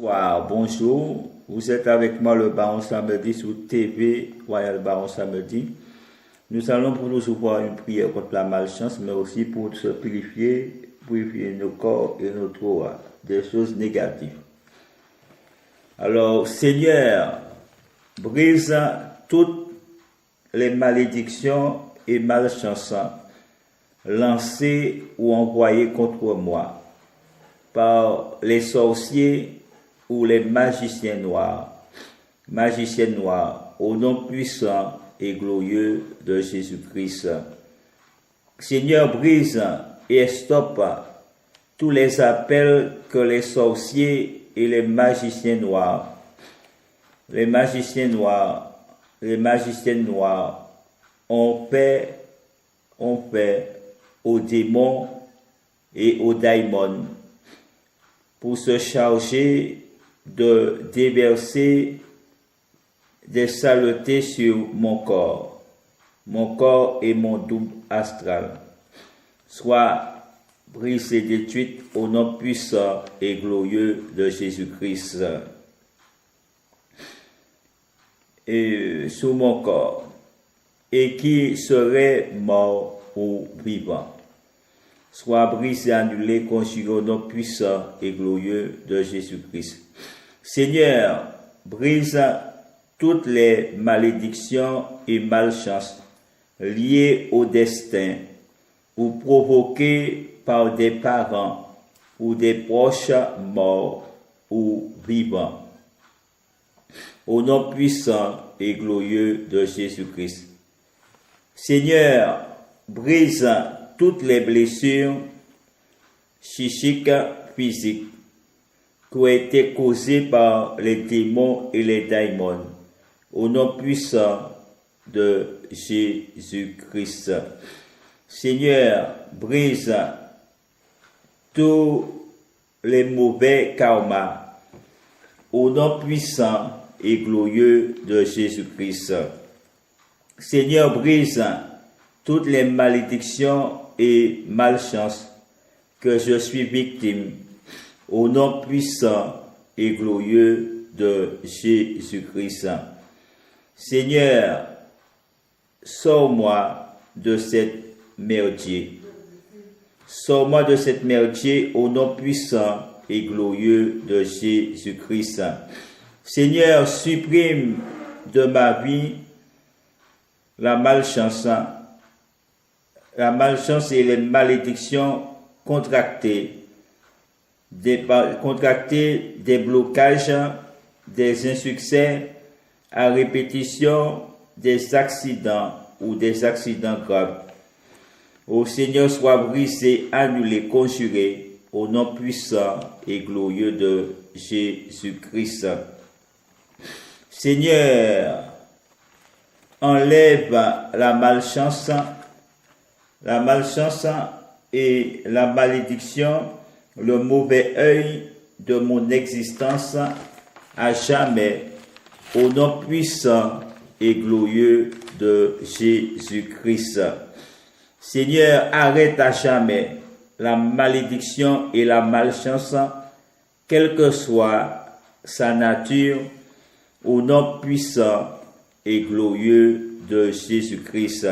Wow, bonjour, vous êtes avec moi le Baron Samedi sur TV Royal Baron Samedi. Nous allons pour nous ouvrir une prière contre la malchance, mais aussi pour se purifier nos corps et notre âme des choses négatives. Alors, Seigneur, brise toutes les malédictions et malchances lancées ou envoyées contre moi par les sorciers ou les magiciennes noirs, au nom puissant et glorieux de Jésus-Christ. Seigneur, brise et stoppe tous les appels que les sorciers et les magiciens noirs ont fait aux démons et aux daimons pour se charger de déverser des saletés sur mon corps et mon double astral. Soit brisé et détruite au nom puissant et glorieux de Jésus-Christ. Et sur mon corps, et qui serait mort ou vivant. Soit brisé, annulé, conjugué au nom puissant et glorieux de Jésus-Christ. Seigneur, brise toutes les malédictions et malchances liées au destin ou provoquées par des parents ou des proches morts ou vivants. Au nom puissant et glorieux de Jésus-Christ. Seigneur, brise toutes les blessures psychiques, physiques, qui ont été causées par les démons et les daimons, au nom puissant de Jésus-Christ. Seigneur, brise tous les mauvais karmas, au nom puissant et glorieux de Jésus-Christ. Seigneur, brise toutes les malédictions et malchances que je suis victime, au nom puissant et glorieux de Jésus-Christ. Seigneur, sors-moi de cette merdier. Sors-moi de cette merdier au nom puissant et glorieux de Jésus-Christ. Seigneur, supprime de ma vie la malchance et les malédictions contractées, des blocages, des insuccès à répétition, des accidents ou des accidents graves. Ô Seigneur, sois brisé, annulé, conjuré, au nom puissant et glorieux de Jésus-Christ. Seigneur, enlève la malchance et la malédiction, le mauvais œil de mon existence à jamais, au nom puissant et glorieux de Jésus-Christ. Seigneur, arrête à jamais la malédiction et la malchance, quelle que soit sa nature, au nom puissant et glorieux de Jésus-Christ.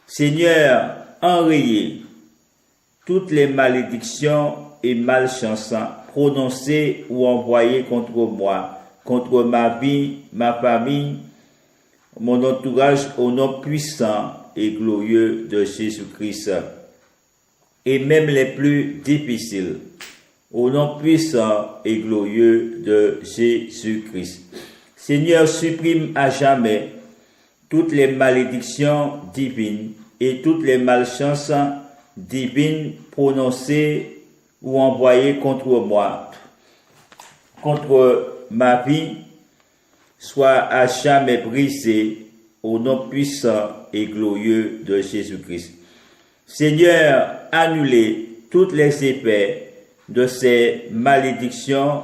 Seigneur, enrayez toutes les malédictions et malchances prononcées ou envoyées contre moi, contre ma vie, ma famille, mon entourage, au nom puissant et glorieux de Jésus-Christ. Et même les plus difficiles, au nom puissant et glorieux de Jésus-Christ. Seigneur, supprime à jamais toutes les malédictions divines et toutes les malchances divines prononcées ou envoyées contre moi, contre ma vie, soit à jamais brisées au nom puissant et glorieux de Jésus-Christ. Seigneur, annulez tous les effets de ces malédictions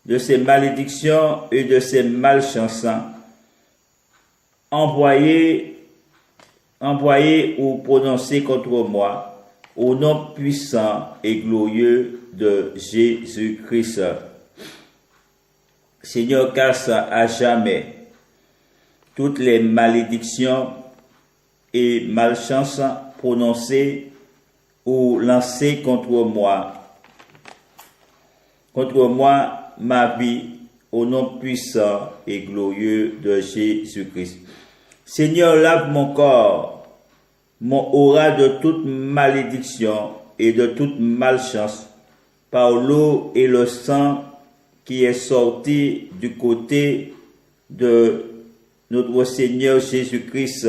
et de ces malchances envoyées ou prononcées contre moi, au nom puissant et glorieux de Jésus-Christ. Seigneur, casse à jamais toutes les malédictions et malchances prononcées ou lancées contre moi, ma vie, au nom puissant et glorieux de Jésus-Christ. Seigneur, lave mon corps, mon aura de toute malédiction et de toute malchance, par l'eau et le sang qui est sorti du côté de notre Seigneur Jésus-Christ,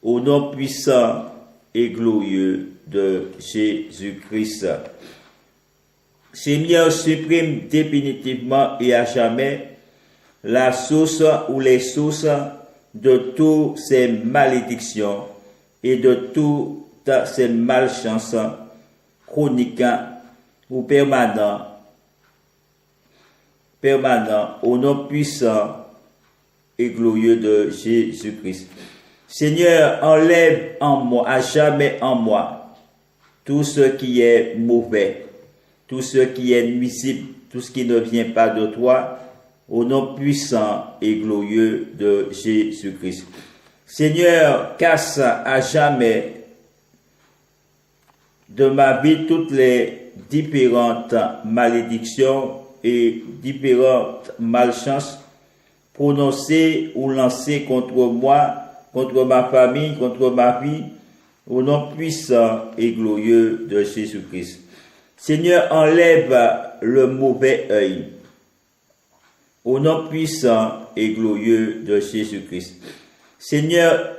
au nom puissant et glorieux de Jésus-Christ. Seigneur, supprime définitivement et à jamais la source ou les sources de toutes ces malédictions et de toutes ces malchances chroniques ou permanentes, au nom puissant et glorieux de Jésus-Christ. Seigneur, enlève en moi, à jamais en moi, tout ce qui est mauvais, tout ce qui est nuisible, tout ce qui ne vient pas de toi, au nom puissant et glorieux de Jésus-Christ. Seigneur, casse à jamais de ma vie toutes les différentes malédictions et différentes malchances prononcées ou lancées contre moi, contre ma famille, contre ma vie, au nom puissant et glorieux de Jésus-Christ. Seigneur, enlève le mauvais œil, au nom puissant et glorieux de Jésus-Christ. Seigneur,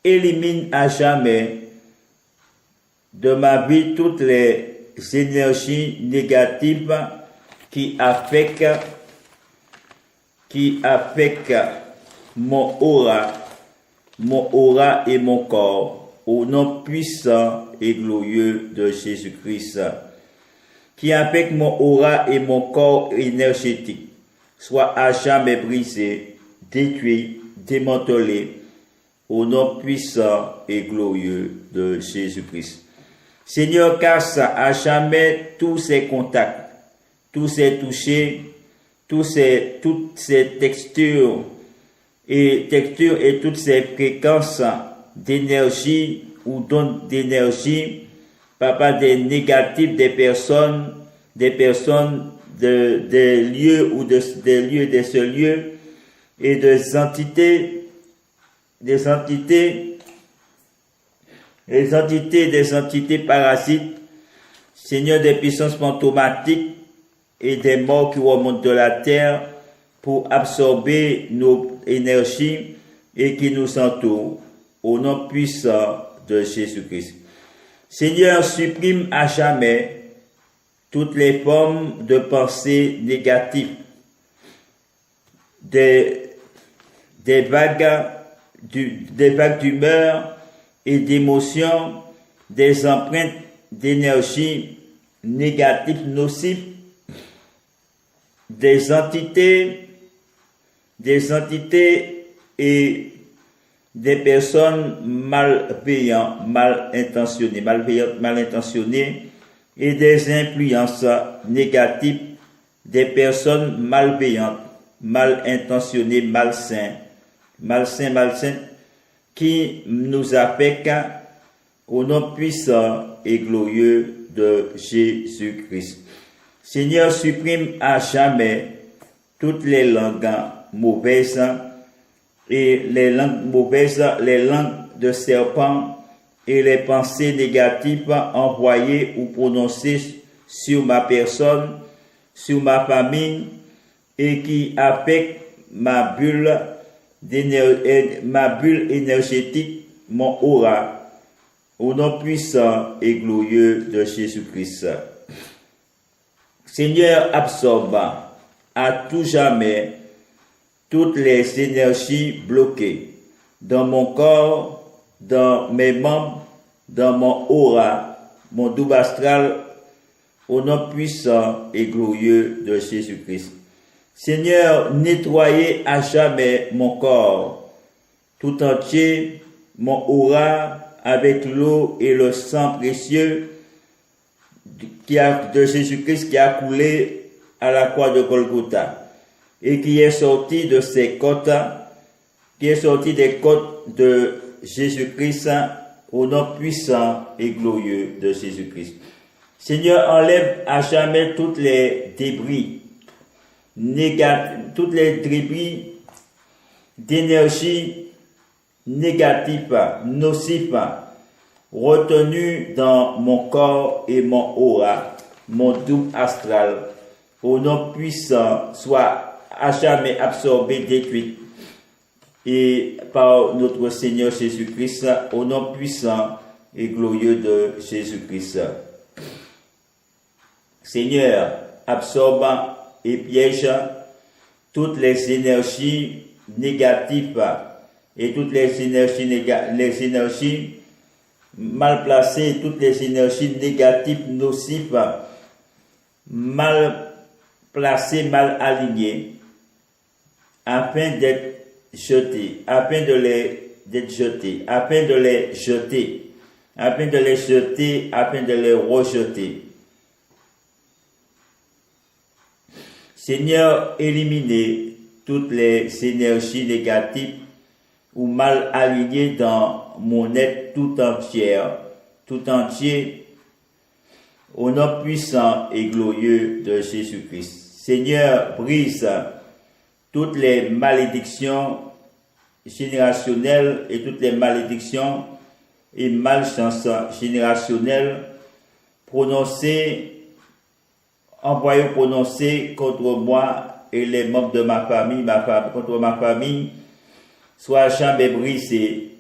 élimine à jamais de ma vie toutes les énergies négatives qui affectent mon aura et mon corps, au nom puissant et glorieux de Jésus-Christ, qui affecte mon aura et mon corps énergétique, soit à jamais brisé, détruit, démantelé, au nom puissant et glorieux de Jésus-Christ. Seigneur, casse à jamais tous ces contacts, tous ces touchés, toutes ces textures et toutes ces fréquences d'énergie ou d'ondes d'énergie, papa, des négatifs des personnes, des lieux ou des lieux de ce lieu et des entités, des entités parasites, Seigneur, des puissances fantomatiques et des morts qui remontent de la terre pour absorber nos énergies et qui nous entourent, au nom puissant de Jésus-Christ. Seigneur, supprime à jamais toutes les formes de pensées négatives, des vagues d'humeur et d'émotions, des empreintes d'énergie négatives nocives, des entités et des personnes malveillantes, mal intentionnées et des influences négatives des personnes malveillantes, mal intentionnées, malsaines, qui nous affectent au nom puissant et glorieux de Jésus-Christ. Seigneur, supprime à jamais toutes les langues mauvaises et les langues de serpents et les pensées négatives envoyées ou prononcées sur ma personne, sur ma famille et qui affectent ma bulle énergétique, mon aura, au nom puissant et glorieux de Jésus-Christ. Seigneur, absorbe à tout jamais toutes les énergies bloquées dans mon corps, dans mes membres, dans mon aura, mon double astral, au nom puissant et glorieux de Jésus-Christ. Seigneur, nettoyez à jamais mon corps tout entier, mon aura avec l'eau et le sang précieux de Jésus-Christ qui a coulé à la croix de Golgotha. et qui est sorti de ses côtes, qui est sorti des côtes de Jésus-Christ, au nom puissant et glorieux de Jésus-Christ. Seigneur, enlève à jamais toutes les débris d'énergie négative, nocive, retenue dans mon corps et mon aura, mon double astral, au nom puissant, soit à jamais absorbé, détruit, et par notre Seigneur Jésus-Christ, au nom puissant et glorieux de Jésus-Christ. Seigneur, absorbe et piège toutes les énergies négatives et toutes les énergies mal placées, toutes les énergies négatives, nocives, mal placées, mal alignées, afin d'être jetés, afin de les jeter, afin de les rejeter. Seigneur, éliminez toutes les énergies négatives ou mal alignées dans mon être tout entier, au nom puissant et glorieux de Jésus-Christ. Seigneur, brise toutes les malédictions générationnelles et toutes les malédictions et malchances générationnelles envoyées prononcées contre moi et les membres de ma famille, contre ma famille, soit jamais brisées,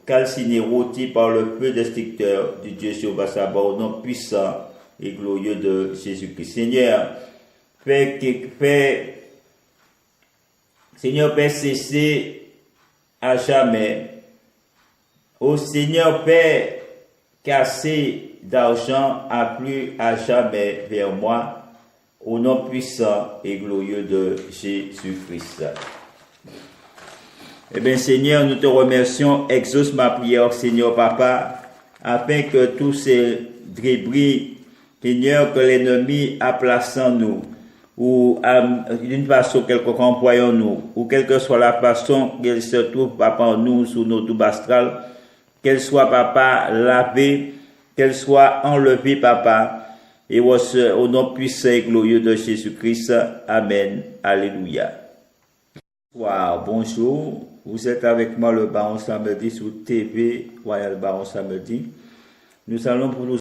calcinées, rôties par le feu destructeur du Dieu Jéhovah Sabaoth, au nom puissant et glorieux de Jésus-Christ. Seigneur, Seigneur, Père, cesser à jamais. Ô Seigneur, Père, casser d'argent à plus à jamais vers moi, au nom puissant et glorieux de Jésus-Christ. Eh bien, Seigneur, nous te remercions. Exauce ma prière, Seigneur Papa, afin que tous ces débris, Seigneur, que l'ennemi a placés en nous, ou d'une façon quelconque employons nous, ou quelle que soit la façon qu'elle se trouve, Papa, en nous, sous nos doubles astrales, qu'elle soit, Papa, lavée, qu'elle soit enlevée, Papa, et au nom puissant et glorieux de Jésus-Christ. Amen. Alléluia. Bonjour. Vous êtes avec moi le Baron Samedi sur TV Royal Baron Samedi. Nous allons pour nous